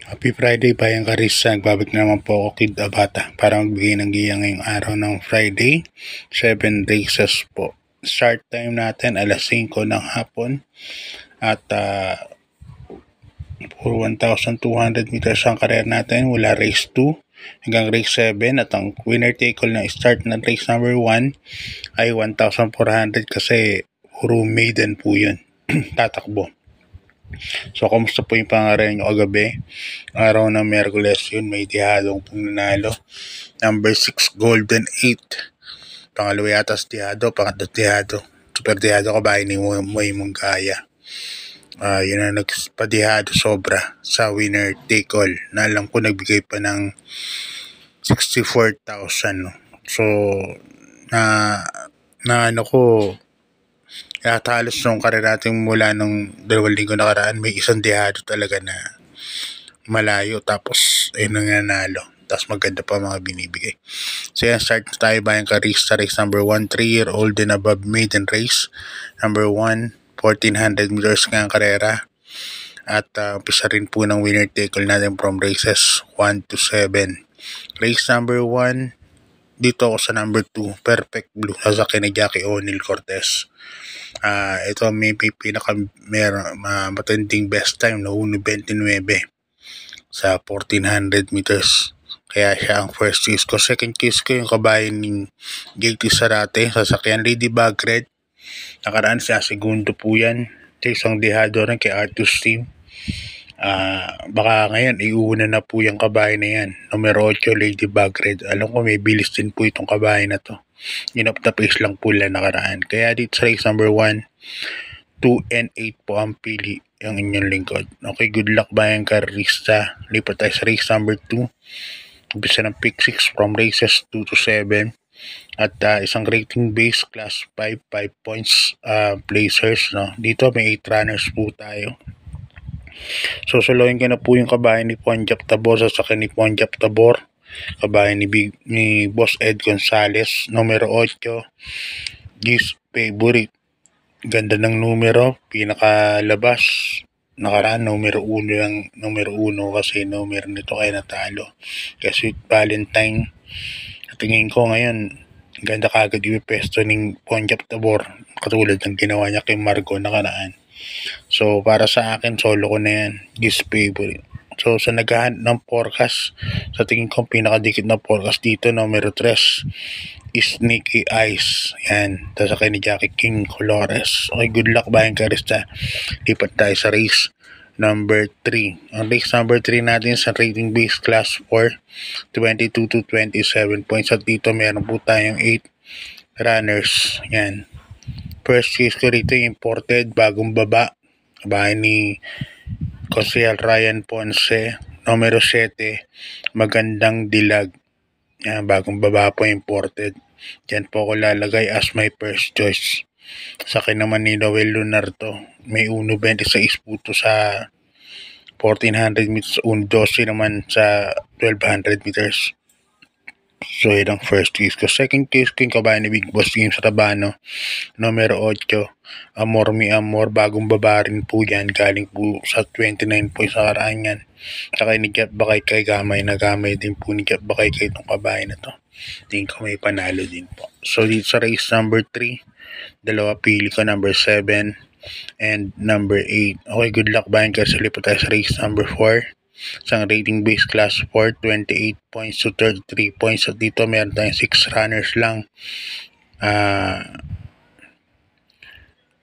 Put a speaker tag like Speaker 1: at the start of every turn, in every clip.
Speaker 1: Happy Friday, Bayang Karisa. Nagbabalik na naman po ako, Kid Abata, para magbigay ng giya ngayong araw ng Friday. 7 races po. Start time natin alas 5 ng hapon at puro 1,200 meters ang karera natin mula race 2 hanggang race 7 at ang winner take all na start ng race number 1 ay 1,400 kasi puro maiden po yun tatakbo. So, kamusta po yung pangalan nyo kagabi? Araw ng Miyerkules yun, may dihadong pong nanalo. Number 6, Golden 8. Pangalawa yata si Dihado, pangatlo Dihado. Super Dihado kabahay ni Moy Mungkaya. Yun na nagpadihado sobra sa winner take all. Na alam ko nagbigay pa ng 64,000. No? So, na ano ko, yata halos nung karera natin mula nung 2 linggo nakaraan, may isang dihado talaga na malayo. Tapos, ayun ang nanalo. Tapos maganda pa mga binibigay. So yan, start tayo Bayang Karista. Race number 1, 3-year-old and above maiden race. Number 1, 1,400 meters nga ang karera. At umpisa rin po ng winner take all natin from races 1 to 7. Race number 1, dito ako sa number 2, Perfect Blue. Sasakyan ni Jackie O'Neil Cortez. Ito may matinding best time na 1.29 sa 1,400 meters. Kaya siya ang first choice ko. Second choice ko yung kabayan ni JT Sarate, sasakyan Lady Bagred. Nakaraan siya, segundo po yan. Sa isang dihado rin kay Artus Team. Baka ngayon iuna na po yung kabayan na yan. Numero 8, Lady Bagred. Alam ko may bilis din po itong kabayan na to. Yun up the pace lang po lang nakaraan. Kaya dito sa race number 1, 2 and 8 po ang pili yung inyong lingkod. Okay, good luck Bayang Karista. Lipat tayo sa race number 2. Umpisa ng pick 6 from races 2 to 7. At isang rating base class 5 points placers. No? Dito may 8 runners po tayo. So suluhin ko na po yung kabayan ni Ponjap Tabor sa sakin ni Ponjap Tabor. Kabayan ni Boss Ed Gonzales, numero 8, Gis Favorite. Ganda ng numero, pinakalabas. Nakaraan, numero 1 kasi numero nito kaya natalo. Kasi Valentine, tingin ko ngayon, ganda kagad yung pesto ng Ponjap Tabor. Katulad ng ginawa niya kay Margo nakaraan. So, para sa akin, solo ko na yan. Gis Favorite. So, sa naghahanap ng forecast, sa tingin ko pinakadikit na forecast dito, numero 3, Sneaky Eyes. Yan. Tapos sa ni Jackie King Colores. Okay, good luck Bayang Karista. Lipat tayo sa race number 3. Ang race number 3 natin sa rating base class 4, 22 to 27 points. At dito meron po tayong 8 runners. Yan. First choice ko rito, imported, bagong baba. Bahay ni Konsehal Ryan Ponce, numero 7, Magandang Dilag. Yan, bagong baba po, imported. Diyan po ako lalagay as my first choice. Sa akin naman ni Noel Lunardo, may 1.26 po sa 1,400 meters, 1.12 naman sa 1,200 meters. So, yun ang first choice ko. Second choice ko yung kabayan ni Big Boss James Rabano, numero 8, Amor Mi Amor. Bagong baba rin po yan. Galing po sa 29 points sa karaan yan. Saka ni Jeff Bakay kay Gamay na Gamay din po ni Jeff Bakay kay itong kabayan na to. Tingin ko may panalo din po. So, dito sa race number 3, dalawa pili ko, number 7 and number 8. Okay, good luck Bayan kasi lipat tayo sa race number 4. Isang rating base class 4, 28 points to 33 points. At dito meron tayong 6 runners lang.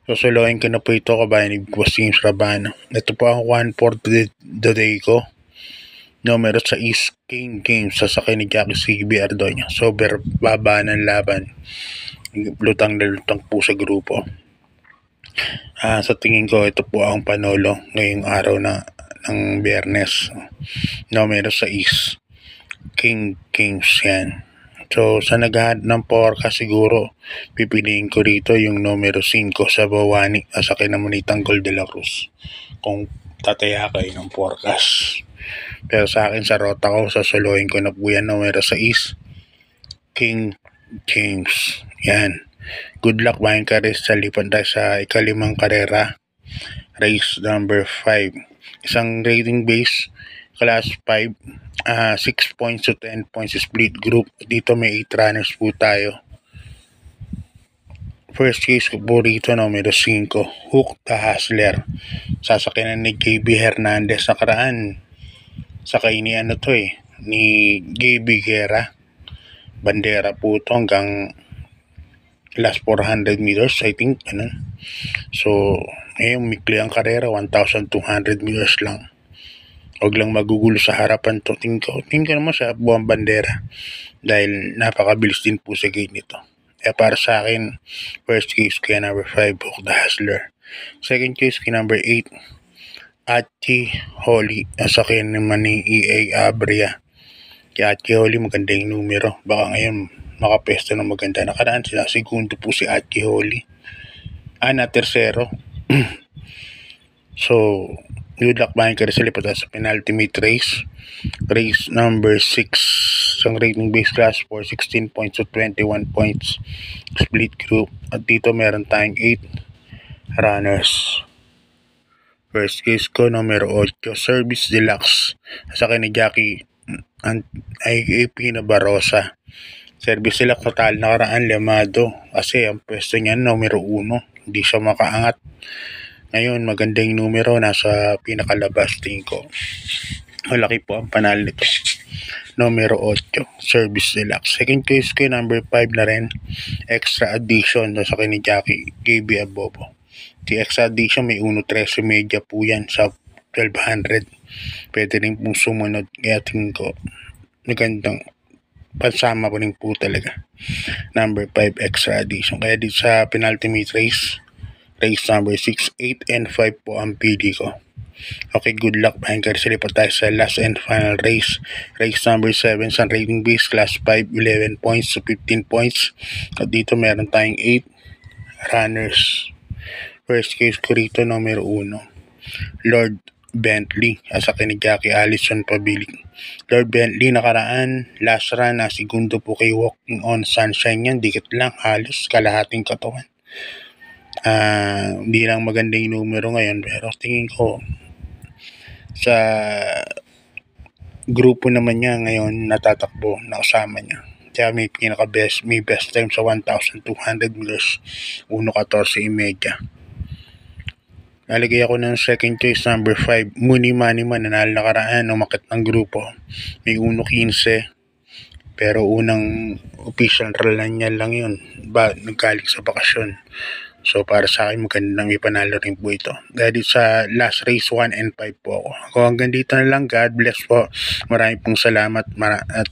Speaker 1: Susuluhin ko na po ito kabayan ni Boss James Rabano. Ito po ang 1 for the day ko. Numero sa East King Games sa sakin ni Jackie CB Ardoña. Sober baba ng laban. Lutang na lutang po sa grupo. Sa tingin ko ito po ang panolo ngayong araw ng Biyernes. Numero sa East King Games yan. So, sa naghahanap ng forecast siguro, pipiliin ko rito yung numero 5 sa Bawani sa kinamunitang Gold de la Cruz. Kung tataya kayo ng forecast. Pero sa akin, sa rota ko, sasuluhin ko na po yan, numero 6, King James. Yan. Good luck, Bayang Karista. Lipan tayo sa ika-5 karera. Race number 5. Isang rating base Class 5, 6 points to 10 points split group. Dito may 8 runners po tayo. First case ko po rito, numero 5, Hook the Hustler. Sasakyan ni JB Hernandez nakaraan. Sakay ni ni JB Guerra. Bandera po ito hanggang last 400 meters, I think. So, ngayon, mikli ang karera, 1,200 meters lang. Huwag lang magugulo sa harapan to. Tingin ko naman sa buwang bandera. Dahil napakabilis din po sa gate nito. Para sa akin, first case kaya number 5, Hook the Hustler. Second case kaya number 8, Achi Holly. Nasakyan naman ni EA Abria. Kaya Achi Holly, maganda yung numero. Baka ngayon, makapesta ng maganda. Nakaraan sila, segundo po si Achi Holly. Na tersero. So, good luck bahin ka rin sa lipat sa penultimate race. Race number 6. Isang rating base class for 16 points to 21 points. Split group. At dito meron tayong 8 runners. First case ko, numero 8, Service Deluxe. Sa akin ni Jackie AP na Barosa. Service Deluxe total nakaraan lemado. Kasi ang pwesto niya numero 1. Hindi siya makaangat. Ngayon, magandang numero, nasa pinakalabas, tingin ko. Malaki po ang panalo nito. Numero 8, Service Deluxe. Second case ko, number 5 na rin, Extra Addition, sa akin ni Jackie, KB Abobo. Di Extra Addition, may 1.13 media po yan sa 1,200. Pwede rin pong sumunod. Kaya tingin ko, magandang pansama po rin po talaga. Number 5, Extra Addition. Kaya dito sa penultimate race number 6, 8, and 5 po ang PD ko. Okay, good luck. Bahin ka rin sa lipat tayo sa last and final race. Race number 7, sa rating base, class 5, 11 points to 15 points. At dito meron tayong 8 runners. First case ko rito, numero 1, Lord Bentley. Sa akin ni Jackie Allison Pabiling. Lord Bentley, nakaraan, last run, segundo po kay Walking on Sunshine yan. Dikit lang, halos kalahating katawan. Hindi lang maganda yung numero ngayon, pero tingin ko sa grupo naman niya ngayon natatakbo na kasama niya. Kaya may best time sa 1,200 meters, 1.14.5. Nalagay ako ng second choice, number 5, Muni Maniman. Nanalo nakaraan, umakit ng grupo. May 1.15. Pero unang official run niya lang yun. Naggaling sa bakasyon. So, para sa akin, magandang ipanalo rin po ito. Dahil sa last race, 1 and 5 po ako. Hanggang dito na lang. God bless po. Maraming pong salamat. At